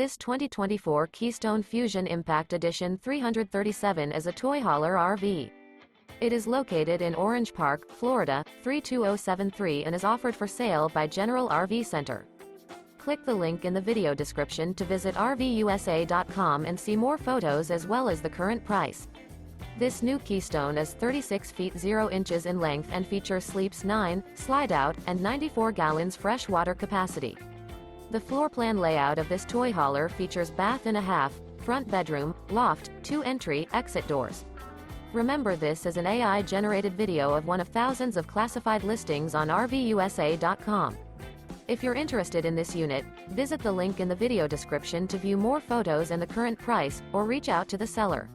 This 2024 Keystone Fuzion Impact Edition 337 is a toy hauler RV. It is located in Orange Park, Florida, 32073 and is offered for sale by General RV Center. Click the link in the video description to visit RVUSA.com and see more photos as well as the current price. This new Keystone is 36 feet 0 inches in length and features sleeps 9, Slideout, and 94 gallons fresh water capacity. The floor plan layout of this toy hauler features bath and a half, front bedroom, loft, 2 entry/exit doors. Remember, this is an AI-generated video of one of thousands of classified listings on RVUSA.com. If you're interested in this unit, visit the link in the video description to view more photos and the current price, or reach out to the seller.